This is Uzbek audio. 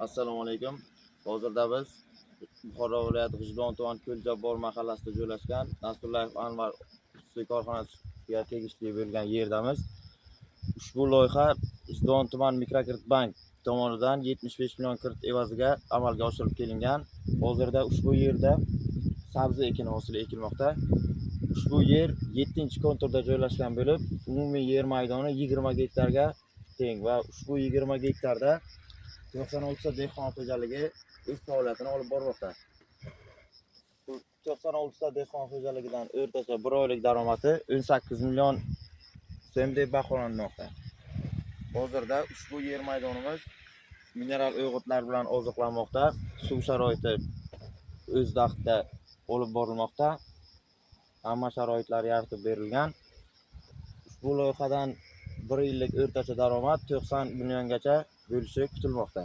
Assalomu alaykum. Hozirda biz Buxoro viloyati G'ijdon tuman Ko'ljabbor mahallasida joylashgan Nasrullayev Anvar xususiy korxonasiga tegishli bo'lgan yerdamiz. Ushbu loyiha G'ijdon tuman mikrokredit bank tomonidan 75 million kredit evaziga amalga oshirib kelingan. Hozirda ushbu yerda sabzi ekini hosili ekilmoqda. Ushbu yer 7-konturda joylashgan bo'lib, umumiy yer maydoni 20 gektarga teng va ushbu 20 gektarda 96 ta dehqon xo'jaligi o'z faoliyatini olib bormoqda. Bu 96 ta dehqon xo'jaligidan o'rtacha bir oylik daromadi 18 million so'm deb baholanmoqda. Hozirda ushbu yer maydonimiz mineral o'g'itlar bilan oziqlanmoqda. Suv sharoiti o'z vaqtida olib borilmoqda. Hamma sharoitlar yaratib berilgan. Ushbu loyihadan 1 yillik o'rtacha daromad 90 milliongacha bo'lishi kutilmoqda.